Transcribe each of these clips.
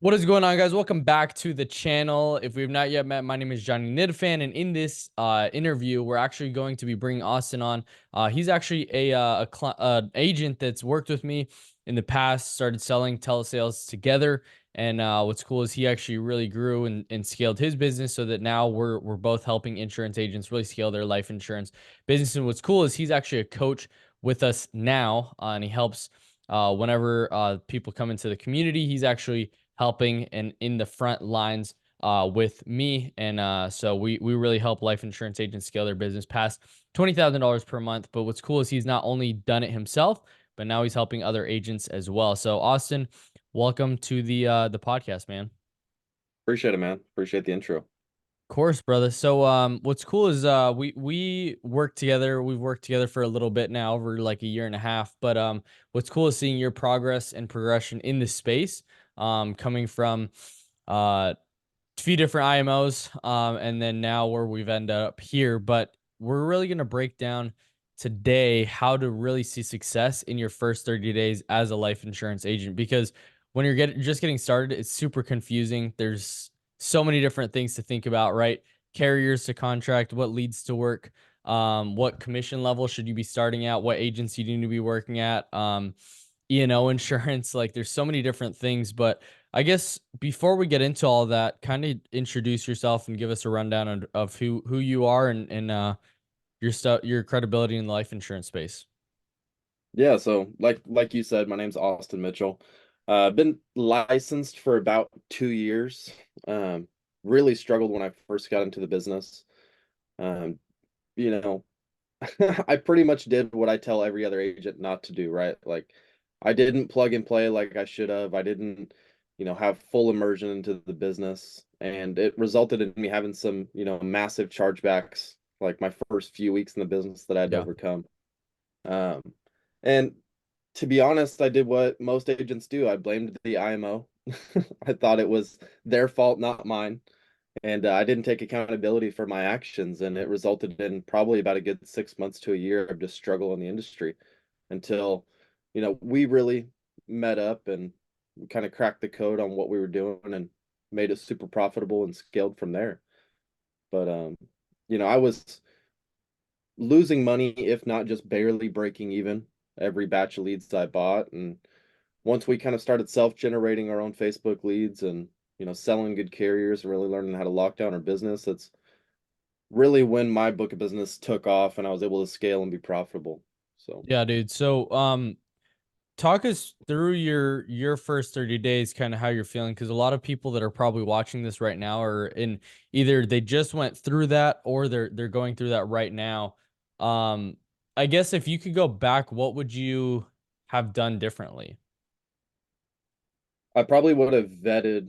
What is going on, guys? Welcome back to the channel. If we've not yet met, my name is Johnny Nidafan, and in this interview, we're actually going to be bringing Austin on. He's actually agent that's worked with me in the past, started selling telesales together. And what's cool is he actually really grew and scaled his business so that now we're both helping insurance agents really scale their life insurance business. And what's cool is he's actually a coach with us now, and he helps whenever people come into the community. He's actually helping and in the front lines with me. And so we really help life insurance agents scale their business past $20,000 per month. But what's cool is he's not only done it himself, but now he's helping other agents as well. So Austin, welcome to the podcast, man. Appreciate it, man. Appreciate the intro. Of course, brother. So what's cool is we work together. We've worked together for a little bit now, over like a year and a half. But what's cool is seeing your progress and progression in this space, coming from a few different IMOs, and then now where we've ended up here. But we're really gonna break down today how to really see success in your first 30 days as a life insurance agent, because when you're just getting started, it's super confusing. There's so many different things to think about, right? Carriers to contract, what leads to work, what commission level should you be starting at, what agency do you need to be working at, E&O insurance. Like there's so many different things. But I guess before we get into all that, kind of introduce yourself and give us a rundown of who you are and your credibility in the life insurance space. Yeah, so like you said, my name's Austin Mitchell. Been licensed for about 2 years. Um, really struggled when I first got into the business. Um, you know, I pretty much did what I tell every other agent not to do, right? Like I didn't plug and play like I should have. I didn't, have full immersion into the business, and it resulted in me having some, massive chargebacks like my first few weeks in the business that I had to Yeah. overcome. Um, and to be honest, I did what most agents do. I blamed the IMO. I thought it was their fault, not mine. And I didn't take accountability for my actions. And it resulted in probably about a good 6 months to a year of just struggle in the industry until, we really met up and kind of cracked the code on what we were doing and made it super profitable and scaled from there. But, I was losing money, if not just barely breaking even every batch of leads I bought. And once we kind of started self-generating our own Facebook leads and, selling good carriers and really learning how to lock down our business, that's really when my book of business took off and I was able to scale and be profitable. So, Yeah, dude. So talk us through your first 30 days, kind of how you're feeling, because a lot of people that are probably watching this right now are in either they just went through that or they're going through that right now. Um, I guess if you could go back, what would you have done differently? I probably would have vetted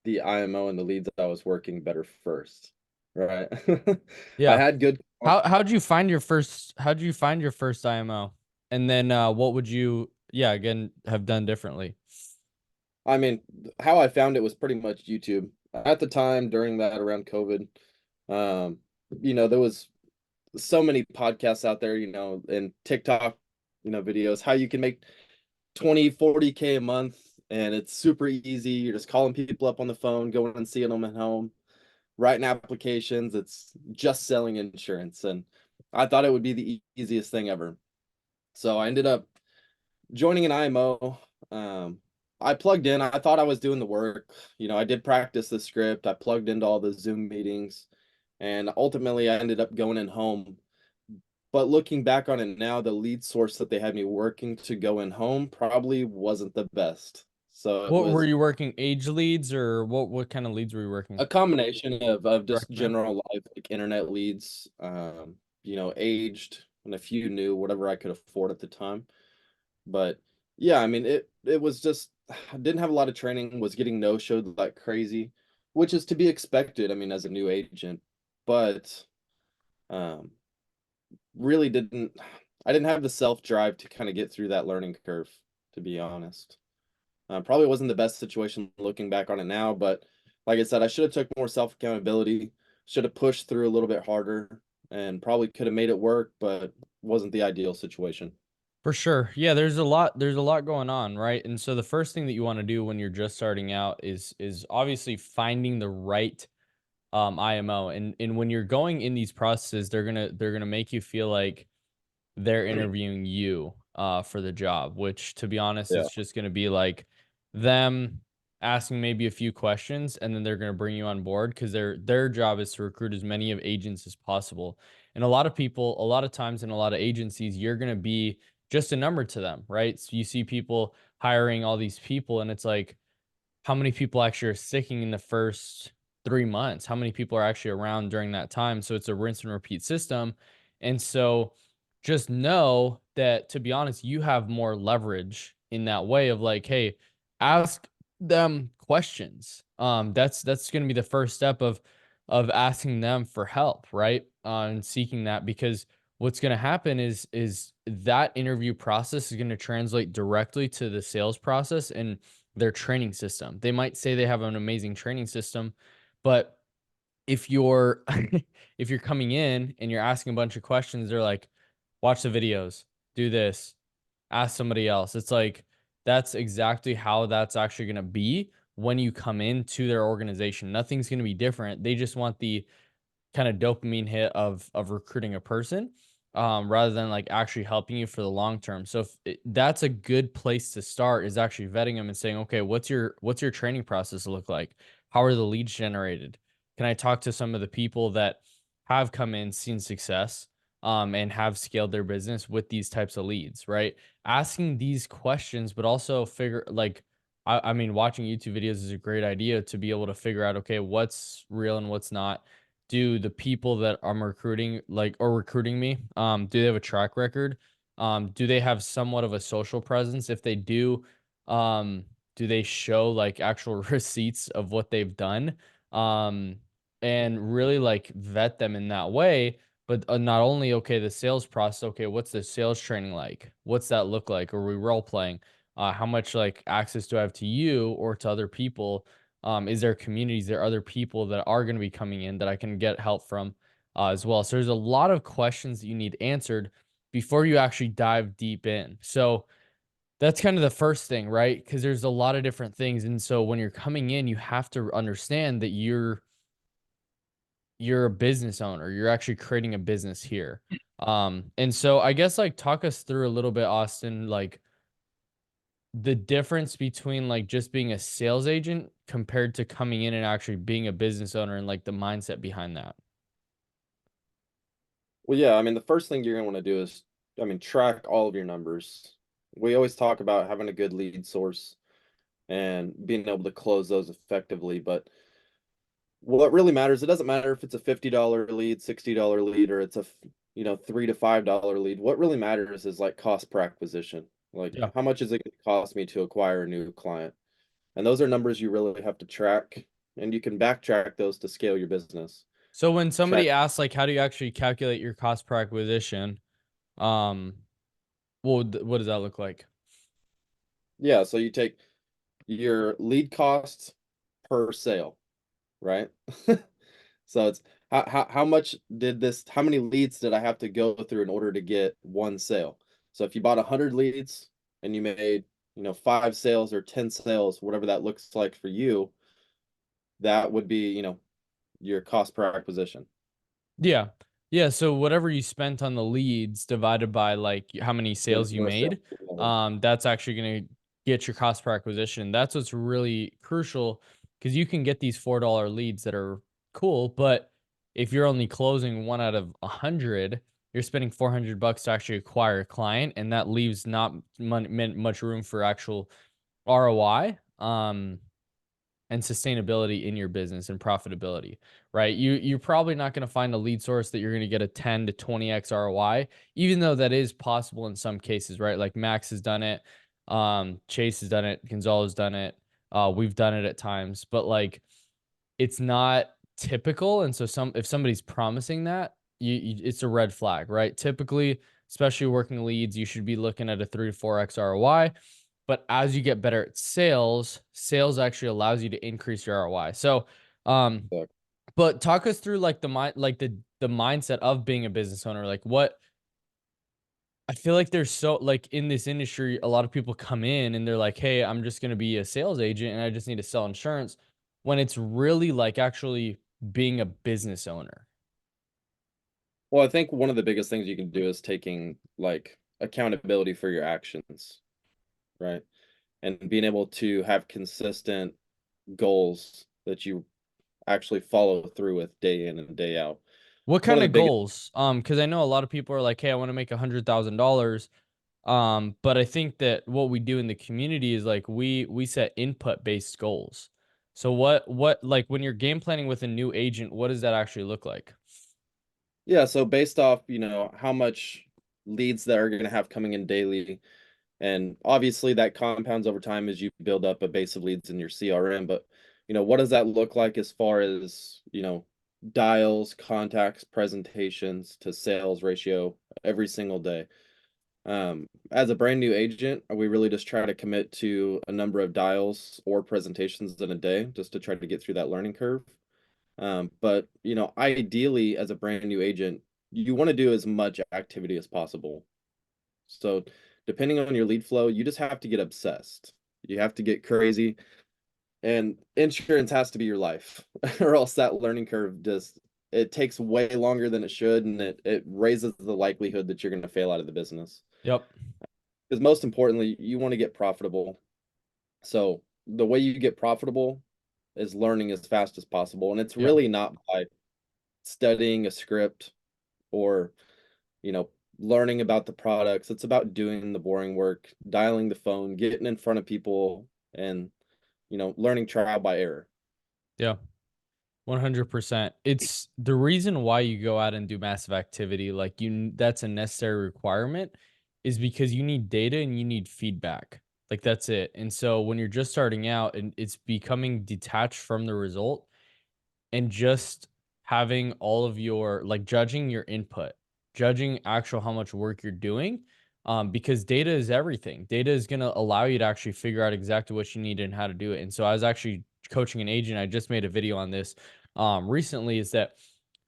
the IMO and the leads I was working better first, right? I Yeah. had good. How'd you find your first IMO? And then what would you again have done differently? I mean, how I found it was pretty much YouTube. At the time during that around COVID, um, there was so many podcasts out there, and TikTok, videos, how you can make 20, 40K a month and it's super easy. You're just calling people up on the phone, going and seeing them at home, writing applications. It's just selling insurance. And I thought it would be the easiest thing ever. So I ended up joining an IMO. I plugged in. I thought I was doing the work. I did practice the script. I plugged into all the Zoom meetings, and ultimately I ended up going in home. But looking back on it now, the lead source that they had me working to go in home probably wasn't the best. So it What were was you working, age leads, or what kind of leads were you working? a combination of just Direct mail? general life, like internet leads, aged and a few new, whatever I could afford at the time. But yeah, I mean, it was just I didn't have a lot of training, was getting no showed like crazy, which is to be expected. I mean, as a new agent, but um, really didn't. I didn't have the self drive to kind of get through that learning curve, to be honest. Probably wasn't the best situation looking back on it now, but like I said, I should have took more self accountability, should have pushed through a little bit harder, and probably could have made it work, but wasn't the ideal situation. For sure. Yeah, there's a lot going on, right? And so the first thing that you want to do when you're just starting out is obviously finding the right IMO. And when you're going in these processes, they're gonna make you feel like they're interviewing you for the job, which to be honest, Yeah. it's just gonna be like them asking maybe a few questions and then they're gonna bring you on board because their job is to recruit as many of agents as possible. And a lot of people, a lot of times in a lot of agencies, you're gonna be just a number to them, right? So you see people hiring all these people, and it's like, how many people actually are sticking in the first 3 months? How many people are actually around during that time? So it's a rinse and repeat system. And so just know that, to be honest, you have more leverage in that way of like, hey, ask them questions. That's going to be the first step of asking them for help, right? And seeking that, because what's going to happen is that interview process is going to translate directly to the sales process and their training system. They might say they have an amazing training system, but if you're if you're coming in and you're asking a bunch of questions, they're like, watch the videos, do this, ask somebody else. It's like that's exactly how that's actually going to be when you come into their organization. Nothing's going to be different. They just want the kind of dopamine hit of recruiting a person, rather than like actually helping you for the long term. So if that's a good place to start, is actually vetting them and saying, okay, what's your training process look like? How are the leads generated? Can I talk to some of the people that have come in, seen success, and have scaled their business with these types of leads, right? Asking these questions, but also figure like, I mean, watching YouTube videos is a great idea to be able to figure out, okay, what's real and what's not. Do the people that I'm recruiting, like, or recruiting me, do they have a track record? Do they have somewhat of a social presence? If they do they show like actual receipts of what they've done? Um, and really like vet them in that way. But not only, okay, the sales process, okay, what's the sales training like? What's that look like? Are we role playing? How much like access do I have to you or to other people? Is there communities, there are other people that are going to be coming in that I can get help from, as well? So there's a lot of questions that you need answered before you actually dive deep in. So that's kind of the first thing, right? Because there's a lot of different things. And so when you're coming in, you have to understand that you're a business owner. You're actually creating a business here. And so I guess like talk us through a little bit, Austin, like the difference between like just being a sales agent compared to coming in and actually being a business owner, and like the mindset behind that. Well, yeah, I mean, the first thing you're gonna want to do is, I mean, track all of your numbers. We always talk about having a good lead source and being able to close those effectively, but what really matters, it doesn't matter if it's a $50 lead, $60 lead, or it's a, $3 to $5 lead. What really matters is like cost per acquisition. Like, Yeah. how much is it going to cost me to acquire a new client? And those are numbers you really have to track, and you can backtrack those to scale your business. So when Track, somebody asks like how do you actually calculate your cost per acquisition, um, what does that look like? yeah, so you take your lead costs per sale, right? So it's how much did this, how many leads did I have to go through in order to get one sale? So if you bought 100 leads and you made, 5 sales or 10 sales, whatever that looks like for you, that would be, your cost per acquisition. Yeah. Yeah, so whatever you spent on the leads divided by like how many The sales you number of sales. made, that's actually going to get your cost per acquisition. That's what's really crucial, because you can get these $4 leads that are cool, but if you're only closing one out of 100, you're spending $400 to actually acquire a client, and that leaves not much room for actual ROI. And sustainability in your business and profitability, right? You're probably not going to find a lead source that you're going to get a 10 to 20x ROI, even though that is possible in some cases, right? Like Max has done it, Chase has done it, Gonzalo's done it, we've done it at times, but like it's not typical. And so if somebody's promising that, it's a red flag, right? Typically, especially working leads, you should be looking at a 3 to 4x ROI. But as you get better at sales, sales actually allows you to increase your ROI. So, um, So, but talk us through like the mindset of being a business owner. Like I feel like there's so like in this industry, a lot of people come in and they're like, "Hey, I'm just going to be a sales agent and I just need to sell insurance," when it's really like actually being a business owner. Well, I think one of the biggest things you can do is taking like accountability for your actions, right? And being able to have consistent goals that you actually follow through with day in and day out. What One kind of the of biggest, goals? Because I know a lot of people are like, "Hey, I want to make $100,000." But I think that what we do in the community is like we set input based goals. So what like when you're game planning with a new agent, what does that actually look like? yeah, so based off, how much leads that are going to have coming in daily. And obviously that compounds over time as you build up a base of leads in your CRM. But, what does that look like as far as, dials, contacts, presentations to sales ratio every single day? As a brand new agent, we really just try to commit to a number of dials or presentations in a day just to try to get through that learning curve. But, ideally, as a brand new agent, you want to do as much activity as possible. So depending on your lead flow, you just have to get obsessed. You have to get crazy, and insurance has to be your life, or else that learning curve just it takes way longer than it should, and it raises the likelihood that you're going to fail out of the business. Yep. Because most importantly, you want to get profitable. So the way you get profitable is learning as fast as possible, and it's Yeah. really not by studying a script or you know, learning about the products. It's about doing the boring work, dialing the phone, getting in front of people, and learning trial by error. Yeah. 100%. It's the reason why you go out and do massive activity, like that's a necessary requirement, is because you need data and you need feedback. Like that's it. And so when you're just starting out and it's becoming detached from the result and just having all of your like judging your input, judging actual how much work you're doing, because data is everything. Data is going to allow you to actually figure out exactly what you need and how to do it. And so I was actually coaching an agent. I just made a video on this recently. Is that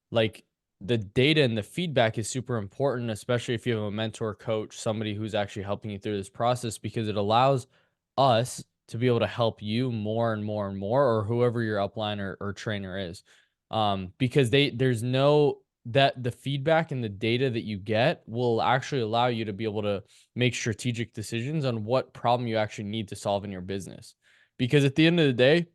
like the data and the feedback is super important, especially if you have a mentor, coach, somebody who's actually helping you through this process, because it allows us to be able to help you more and more and more, or whoever your upline or trainer is. Because there's no that the feedback and the data that you get will actually allow you to be able to make strategic decisions on what problem you actually need to solve in your business. Because at the end of the day,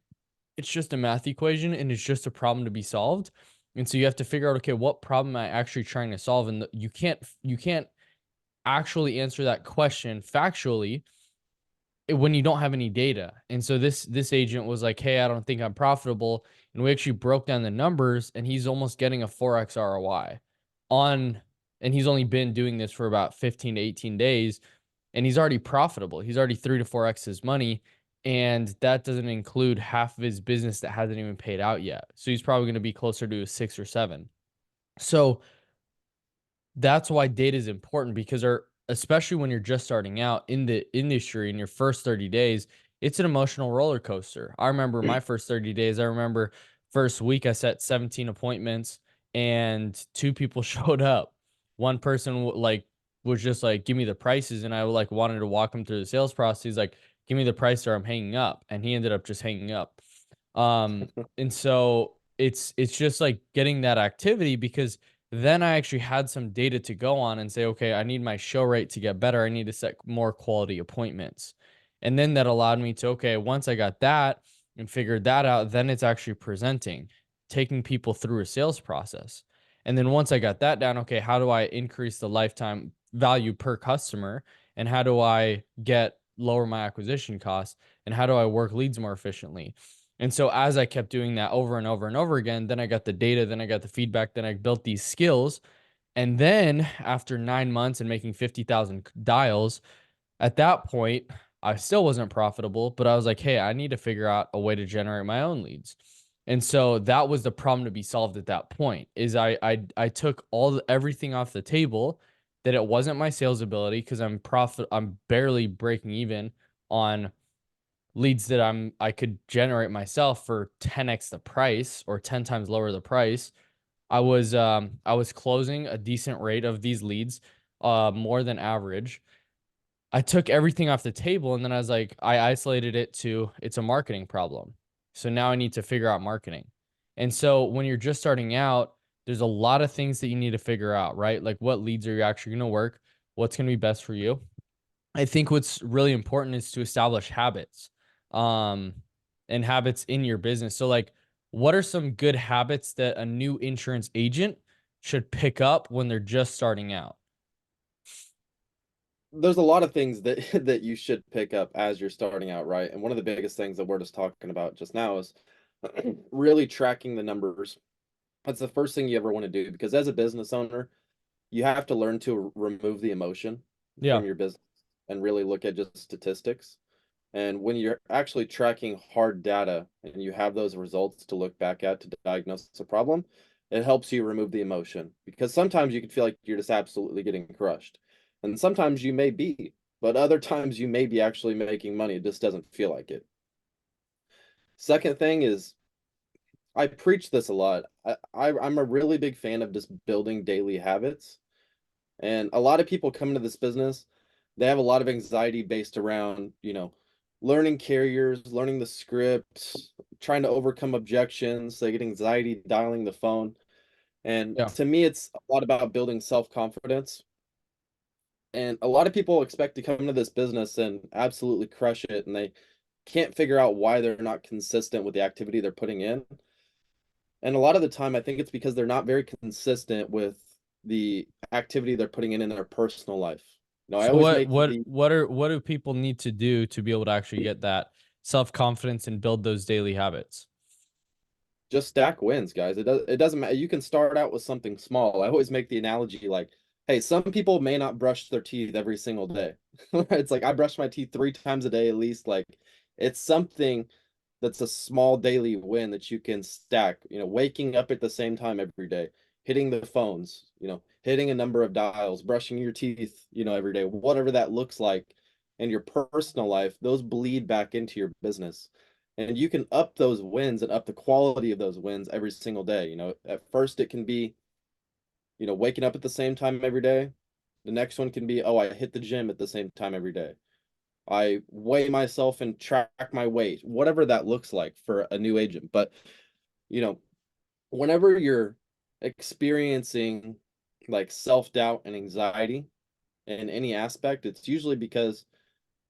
it's just a math equation and it's just a problem to be solved. And so you have to figure out, okay, what problem am I actually trying to solve? And you can't actually answer that question factually when you don't have any data. And so this agent was like, "Hey, I don't think I'm profitable." And we actually broke down the numbers and he's almost getting a 4x ROI on and he's only been doing this for about 15 to 18 days and he's already profitable. He's already 3 to 4x his money, and that doesn't include half of his business that hasn't even paid out yet. So he's probably going to be closer to a 6 or 7. So that's why data is important, because especially when you're just starting out in the industry in your first 30 days, it's an emotional roller coaster. I remember my first 30 days. I remember first week I set 17 appointments and two people showed up. One person was just like, "Give me the prices," and I like wanted to walk him through the sales process. He's like, "Give me the price or I'm hanging up," and he ended up just hanging up. And so it's just like getting that activity, because then I actually had some data to go on and say, okay, I need my show rate to get better. I need to set more quality appointments. And then that allowed me to, okay, once I got that and figured that out, then it's actually presenting, taking people through a sales process. And then once I got that down, okay, how do I increase the lifetime value per customer? And how do I lower my acquisition costs? And how do I work leads more efficiently? And so as I kept doing that over and over and over again, then I got the data, then I got the feedback, then I built these skills. And then after 9 months and making 50,000 dials, at that point, I still wasn't profitable, but I was like, hey, I need to figure out a way to generate my own leads. And so that was the problem to be solved at that point. Is I took everything off the table, that it wasn't my sales ability, because I'm barely breaking even on leads that I could generate myself for 10x the price or 10 times lower the price. I was closing a decent rate of these leads, more than average. I took everything off the table and then I was like, I isolated it to it's a marketing problem. So now I need to figure out marketing. And so when you're just starting out, there's a lot of things that you need to figure out, right? Like what leads are you actually going to work? What's going to be best for you? I think what's really important is to establish habits, um, and habits in your business. So, like, what are some good habits that a new insurance agent should pick up when they're just starting out? There's a lot of things that that you should pick up as you're starting out, right? And one of the biggest things that we're just talking about just now is really tracking the numbers. That's the first thing you ever want to do because as a business owner, you have to learn to remove the emotion Yeah, from your business and really look at just statistics. And when you're actually tracking hard data and you have those results to look back at to diagnose a problem, it helps you remove the emotion because sometimes you can feel like you're just absolutely getting crushed. And sometimes you may be, but other times you may be actually making money. It just doesn't feel like it. Second thing is I preach this a lot. I'm a really big fan of just building daily habits. And a lot of people come into this business, they have a lot of anxiety based around, learning carriers, learning the script, trying to overcome objections. They get anxiety dialing the phone. And yeah. to me, it's a lot about building self-confidence. And a lot of people expect to come into this business and absolutely crush it, and they can't figure out why they're not consistent with the activity they're putting in. And a lot of the time, I think it's because they're not very consistent with the activity they're putting in their personal life. I So always make the what do people need to do to be able to actually get that self-confidence and build those daily habits? just stack wins, guys. It doesn't matter. You can start out with something small. I always make the analogy like, hey, some people may not brush their teeth every single day. It's like I brush my teeth 3 times a day at least. Like it's something that's a small daily win that you can stack. Waking up at the same time every day, hitting the phones, hitting a number of dials, brushing your teeth, every day, whatever that looks like in your personal life, those bleed back into your business. And you can up those wins and up the quality of those wins every single day. At first it can be, waking up at the same time every day. The next one can be, oh, I hit the gym at the same time every day. I weigh myself and track my weight, whatever that looks like for a new agent. But, you know, whenever you're experiencing like self-doubt and anxiety in any aspect, it's usually because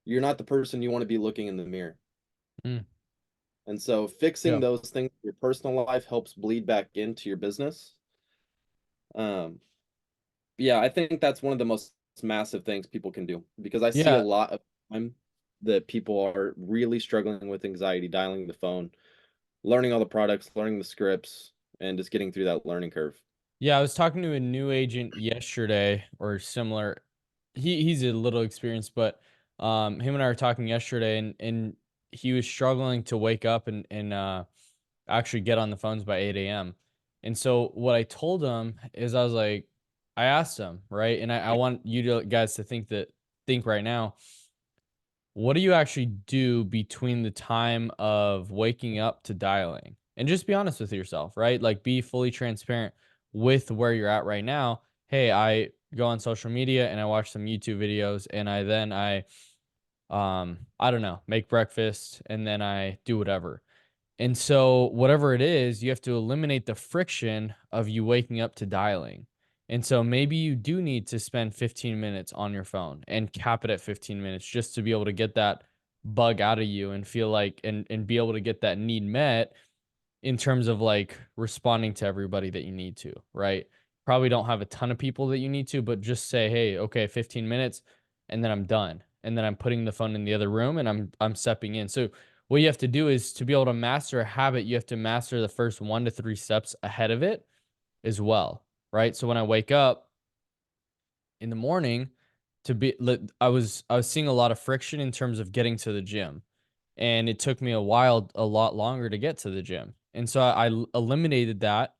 you're not the person you want to be looking in the mirror. Mm, And so fixing yeah. those things in your personal life helps bleed back into your business. Um, yeah, I think that's one of the most massive things people can do because I see a Yeah, lot of time that people are really struggling with anxiety, dialing the phone, learning all the products, learning the scripts, and just getting through that learning curve. Yeah, I was talking to a new agent yesterday or similar. He's a little experienced, but him and I were talking yesterday and he was struggling to wake up and actually get on the phones by 8 a.m. And so what I told him is I was like, I asked him, right? And I want you to guys to think right now, what do you actually do between the time of waking up to dialing? And just be honest with yourself, right? Like be fully transparent with where you're at right now. Hey, I go on social media and I watch some YouTube videos and I don't know, make breakfast and then I do whatever. And so, whatever it is, you have to eliminate the friction of you waking up to dialing. And so, maybe you do need to spend 15 minutes on your phone and cap it at 15 minutes just to be able to get that bug out of you and feel like and be able to get that need met in terms of like responding to everybody that you need to, right? Probably don't have a ton of people that you need to, but just say, "Hey, okay, 15 minutes and then I'm done." And then I'm putting the phone in the other room and I'm stepping in. So what you have to do is to be able to master a habit, you have to master the first 1 to 3 steps ahead of it as well, right? So when I wake up in the morning I was seeing a lot of friction in terms of getting to the gym, and it took me a lot longer to get to the gym. And so I eliminated that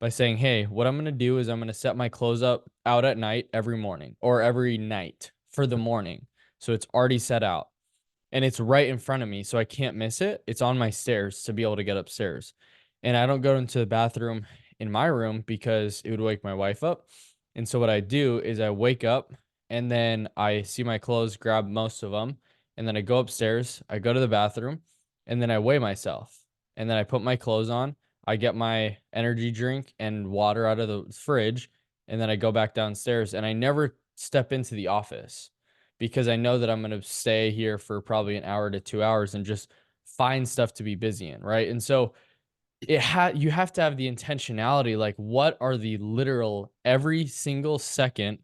by saying, "Hey, what I'm gonna do is I'm gonna set my clothes up out at night every morning or every night for the morning." So it's already set out and it's right in front of me, so I can't miss it. It's on my stairs to be able to get upstairs. And I don't go into the bathroom in my room because it would wake my wife up. And so what I do is I wake up and then I see my clothes, grab most of them, and then I go upstairs, I go to the bathroom, and then I weigh myself. And then I put my clothes on, I get my energy drink and water out of the fridge, and then I go back downstairs and I never step into the office because I know that I'm going to stay here for probably an hour to 2 hours and just find stuff to be busy in, right? And so you have to have the intentionality, like what are the literal every single second,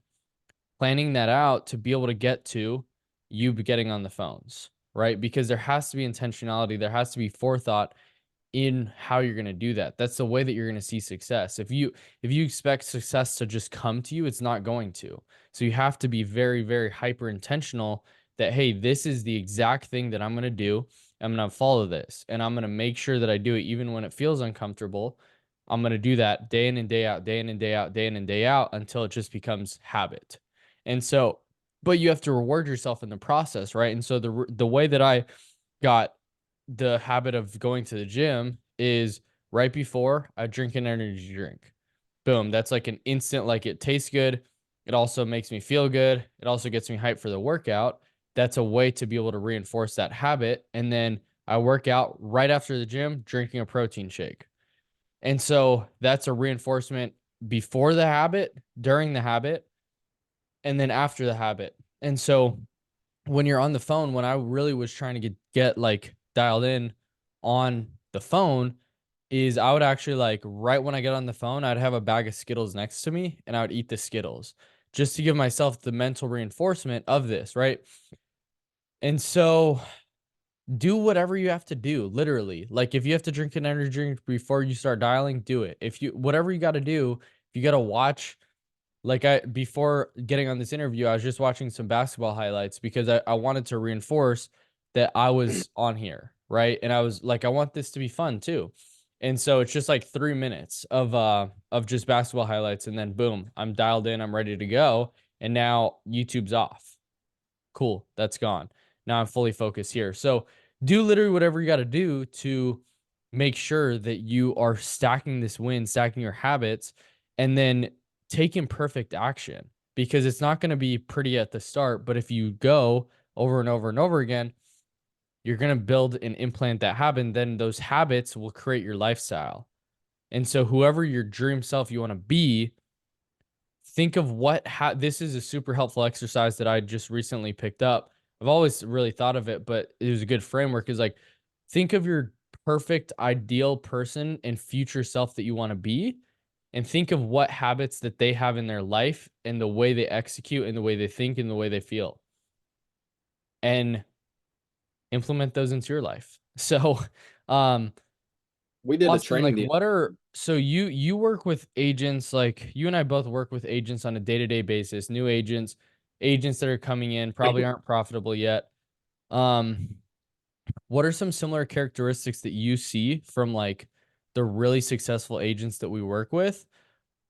planning that out to be able to get to you getting on the phones, right? Because there has to be intentionality, there has to be forethought in how you're going to do that. That's the way that you're going to see success. If you expect success to just come to you, it's not going to. So you have to be very, very hyper intentional that, hey, this is the exact thing that I'm going to do. I'm going to follow this and I'm going to make sure that I do it even when it feels uncomfortable. I'm going to do that day in and day out, day in and day out, day in and day out until it just becomes habit. And so, but you have to reward yourself in the process, right? And so the way that I got the habit of going to the gym is right before I drink an energy drink. Boom. That's like an instant, like it tastes good. It also makes me feel good. It also gets me hyped for the workout. That's a way to be able to reinforce that habit. And then I work out right after the gym, drinking a protein shake. And so that's a reinforcement before the habit, during the habit, and then after the habit. And so when you're on the phone, when I really was trying to get like dialed in on the phone, is I would actually like right when I get on the phone, I'd have a bag of Skittles next to me and I would eat the Skittles just to give myself the mental reinforcement of this, right? And so do whatever you have to do, literally. Like if you have to drink an energy drink before you start dialing, do it. If you whatever you got to do, if you got to watch like I before getting on this interview, I was just watching some basketball highlights because I wanted to reinforce that I was on here, right? And I was like, I want this to be fun too. And so it's just like 3 minutes of just basketball highlights, and then boom, I'm dialed in, I'm ready to go. And now YouTube's off. Cool, that's gone. Now I'm fully focused here. So do literally whatever you got to do to make sure that you are stacking this win, stacking your habits, and then take imperfect action because it's not going to be pretty at the start. But if you go over and over and over again, you're going to build and implant that habit. Then those habits will create your lifestyle. And so, whoever your dream self you want to be, think of this is a super helpful exercise that I just recently picked up. I've always really thought of it, but it was a good framework. Is like, think of your perfect ideal person and future self that you want to be, and think of what habits that they have in their life and the way they execute and the way they think and the way they feel, and implement those into your life. So, um, We did a Austin, like training the what are so you work with agents, like you and I both work with agents on a day-to-day basis, new agents, agents that are coming in, probably aren't profitable yet. Um, what are some similar characteristics that you see from like the really successful agents that we work with?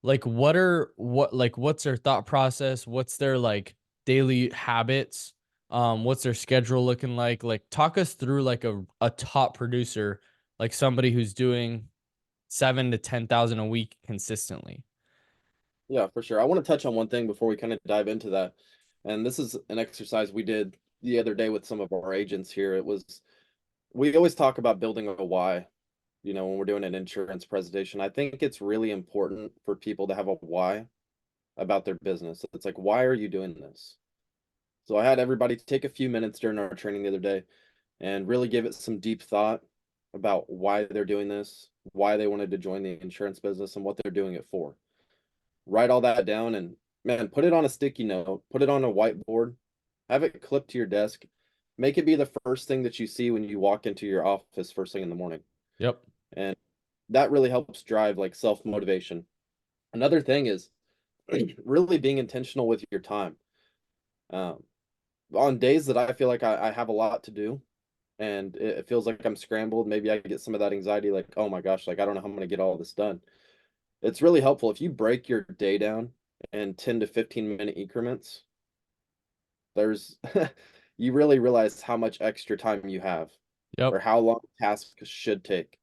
Like what's their thought process? What's their like daily habits? What's their schedule looking like? Like talk us through like a top producer, like somebody who's doing 7 to 10,000 a week consistently. Yeah, for sure. I want to touch on one thing before we kind of dive into that. And this is an exercise we did the other day with some of our agents here. We always talk about building a why, when we're doing an insurance presentation. I think it's really important for people to have a why about their business. It's like, why are you doing this? So I had everybody take a few minutes during our training the other day and really give it some deep thought about why they're doing this, why they wanted to join the insurance business, and what they're doing it for. Write all that down and, man, put it on a sticky note, put it on a whiteboard, have it clipped to your desk. Make it be the first thing that you see when you walk into your office first thing in the morning. Yep. And that really helps drive like self motivation. Another thing is really being intentional with your time. Um, on days that I feel like I have a lot to do and it feels like I'm scrambled, maybe I get some of that anxiety, like, oh my gosh, like I don't know how I'm going to get all this done. It's really helpful if you break your day down in 10 to 15-minute increments. There's you really realize how much extra time you have Yep. or how long tasks should take.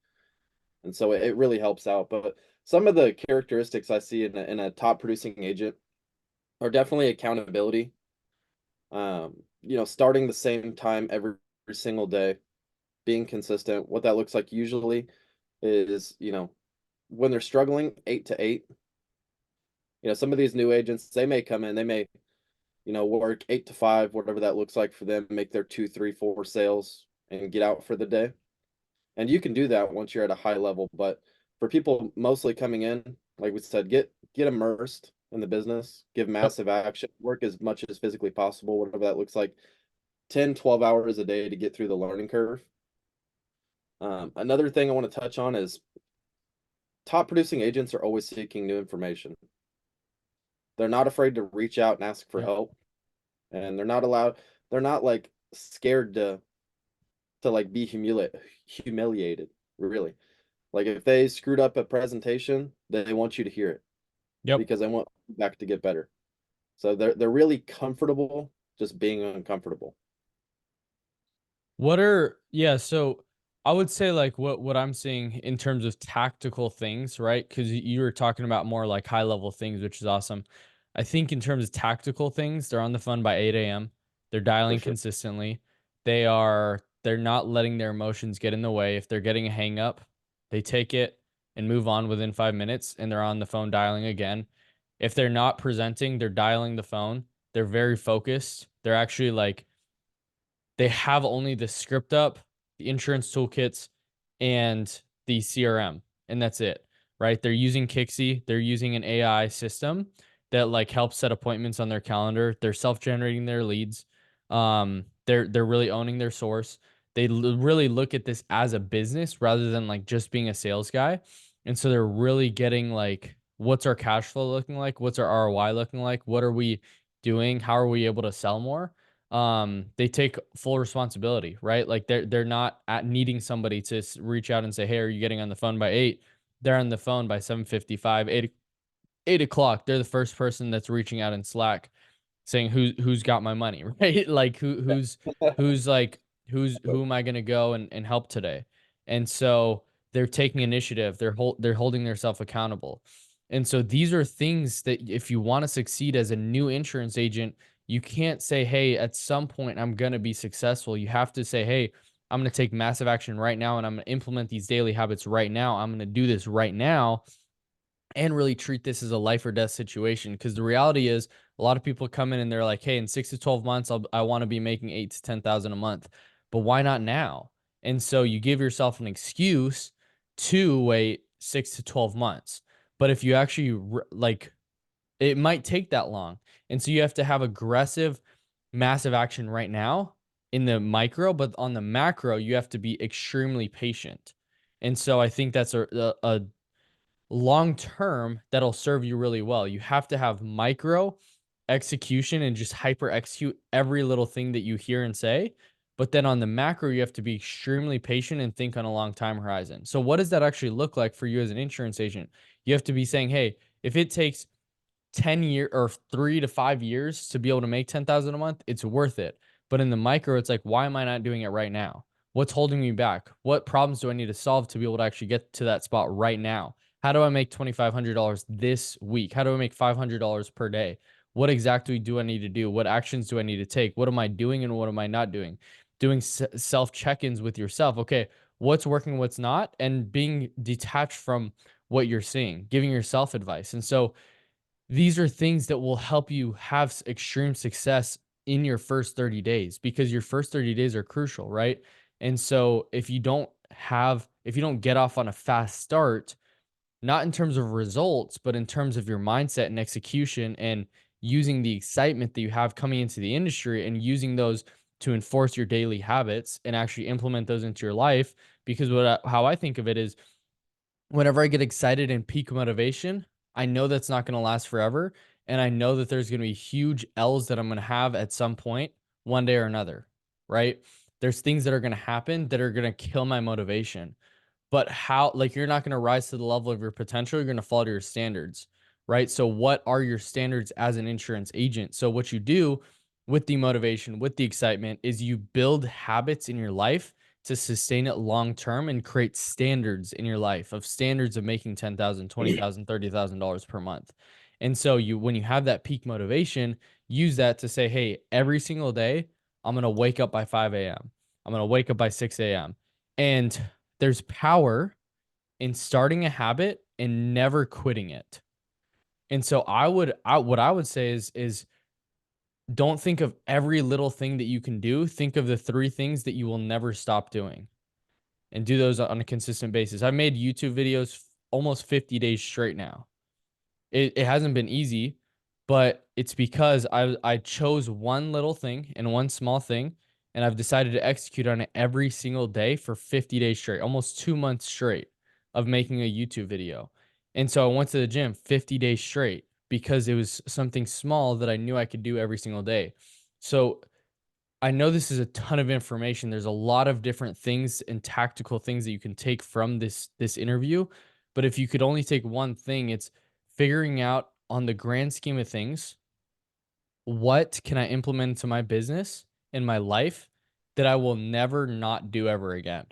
And so it really helps out. But some of the characteristics I see in a top producing agent, are definitely accountability. Starting the same time every single day, being consistent. What that looks like usually is, when they're struggling, 8 to 8. Some of these new agents, they may come in, they may, work 8 to 5, whatever that looks like for them, make their 2, 3, 4 sales and get out for the day. And you can do that once you're at a high level. But for people mostly coming in, like we said, get immersed in the business, give Yep. massive action, work as much as physically possible, whatever that looks like, 10, 12 hours a day to get through the learning curve. Another thing I want to touch on is top producing agents are always seeking new information. They're not afraid to reach out and ask for Yeah. help, and they're not like scared to like be humiliated, really. Like if they screwed up a presentation, they want you to hear it Yep. because they want back to get better. So they're really comfortable just being uncomfortable. Yeah, so I would say like what I'm seeing in terms of tactical things, right? Because you were talking about more like high level things, which is awesome. I think in terms of tactical things, they're on the phone by 8 a.m. They're For dialing sure. consistently. They're not letting their emotions get in the way. If they're getting a hang up, they take it and move on within 5 minutes and they're on the phone dialing again. If they're not presenting, they're dialing the phone. They're very focused. They're actually like they have only the script up, the insurance toolkits, and the CRM, and that's it, right? They're using Kixie, they're using an AI system that like helps set appointments on their calendar. They're self-generating their leads. They're really owning their source. Really look at this as a business rather than like just being a sales guy. And so they're really getting like, what's our cash flow looking like? What's our ROI looking like? What are we doing? How are we able to sell more? They take full responsibility, right? Like they're not at needing somebody to reach out and say, "Hey, are you getting on the phone by 8?" They're on the phone by 7:55, 8 o'clock. They're the first person that's reaching out in Slack saying who's got my money, right? Like who's like who am I gonna go and help today? And so they're taking initiative. They're holding themselves accountable. And so these are things that if you want to succeed as a new insurance agent, you can't say, hey, at some point I'm gonna be successful. You have to say, hey, I'm gonna take massive action right now and I'm gonna implement these daily habits right now. I'm gonna do this right now and really treat this as a life or death situation. Because the reality is, a lot of people come in and they're like, "Hey, in 6 to 12 months, I want to be making 8 to 10,000 a month, but why not now?" And so you give yourself an excuse to wait 6 to 12 months. But if you actually like, it might take that long, and so you have to have aggressive, massive action right now in the micro, but on the macro, you have to be extremely patient. And so I think that's a long term that'll serve you really well. You have to have micro execution and just hyper execute every little thing that you hear and say. But then on the macro, you have to be extremely patient and think on a long time horizon. So, what does that actually look like for you as an insurance agent? You have to be saying, hey, if it takes 10 year or 3 to 5 years to be able to make 10,000 a month, it's worth it. But in the micro, it's like, why am I not doing it right now? What's holding me back? What problems do I need to solve to be able to actually get to that spot right now? How do I make $2,500 this week? How do I make $500 per day? What exactly do I need to do? What actions do I need to take? What am I doing and what am I not doing? Doing self check ins with yourself. Okay, what's working, what's not, and being detached from what you're seeing, giving yourself advice. And so, these are things that will help you have extreme success in your first 30 days because your first 30 days are crucial, right? And so if you don't get off on a fast start, not in terms of results, but in terms of your mindset and execution and using the excitement that you have coming into the industry and using those to enforce your daily habits and actually implement those into your life. Because how I think of it is whenever I get excited and peak motivation, I know that's not going to last forever. And I know that there's going to be huge L's that I'm going to have at some point, one day or another, right? There's things that are going to happen that are going to kill my motivation. But how, like, you're not going to rise to the level of your potential. You're going to fall to your standards, right? So, what are your standards as an insurance agent? So, what you do with the motivation, with the excitement, is you build habits in your life to sustain it long term and create standards in your life of standards of making 10,000, $20,000, $30,000 per month. And so when you have that peak motivation, use that to say, hey, every single day, I'm going to wake up by 5 a.m. I'm going to wake up by 6 a.m. And there's power in starting a habit and never quitting it. And so what I would say is don't think of every little thing that you can do. Think of the 3 things that you will never stop doing and do those on a consistent basis. I've made YouTube videos almost 50 days straight now. It hasn't been easy, but it's because I chose one little thing and one small thing, and I've decided to execute on it every single day for 50 days straight, almost 2 months straight of making a YouTube video. And so I went to the gym 50 days straight because it was something small that I knew I could do every single day. So I know this is a ton of information. There's a lot of different things and tactical things that you can take from this interview, but if you could only take one thing, it's figuring out on the grand scheme of things, what can I implement into my business in my life that I will never not do ever again?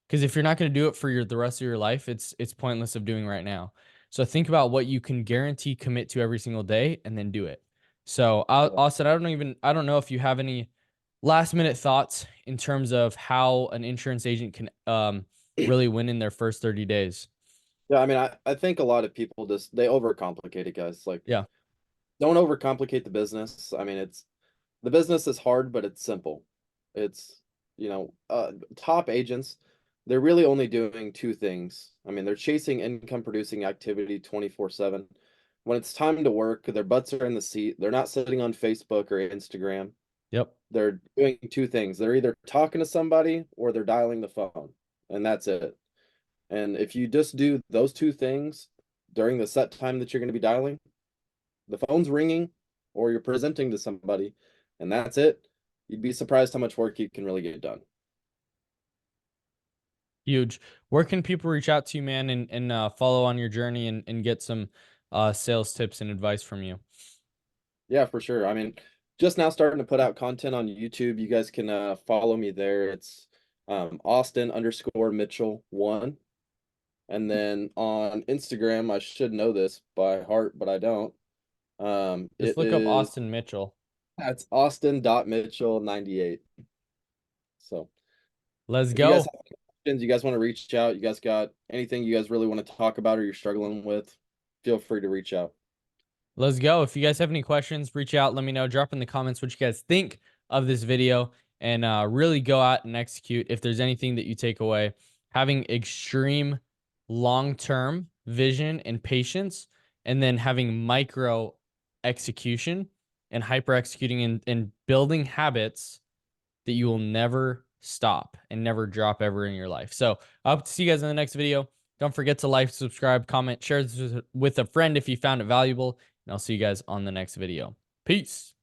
Because if you're not going to do it for the rest of your life, it's pointless of doing right now. So think about what you can guarantee commit to every single day and then do it. So Yeah. Austin, I don't know if you have any last minute thoughts in terms of how an insurance agent can really win in their first 30 days. Yeah, I mean, I think a lot of people just they overcomplicate it, guys. Like, Yeah. don't overcomplicate the business. I mean, it's the business is hard, but it's simple. It's, top agents, they're really only doing 2 things. I mean, they're chasing income producing activity 24/7. When it's time to work, their butts are in the seat. They're not sitting on Facebook or Instagram. Yep. They're doing 2 things. They're either talking to somebody or they're dialing the phone, and that's it. And if you just do those 2 things during the set time that you're going to be dialing, the phone's ringing or you're presenting to somebody, and that's it, you'd be surprised how much work you can really get done. Huge. Where can people reach out to you, man, and follow on your journey and get some sales tips and advice from you? Yeah, for sure. I mean, just now starting to put out content on YouTube. You guys can follow me there. It's Austin_Mitchell 1. And then on Instagram, I should know this by heart, but I don't. Just It look up is Austin Mitchell. That's Austin.Mitchell98. So Let's if you guys go. have any questions, you guys want to reach out, you guys got anything you guys really want to talk about or you're struggling with, feel free to reach out. Let's go. If you guys have any questions, reach out. Let me know. Drop in the comments what you guys think of this video and really go out and execute. If there's anything that you take away, having extreme long-term vision and patience, and then having micro execution and hyper executing and building habits that you will never stop and never drop ever in your life. So I hope to see you guys in the next video. Don't forget to like, subscribe, comment, share this with a friend if you found it valuable. And I'll see you guys on the next video. Peace.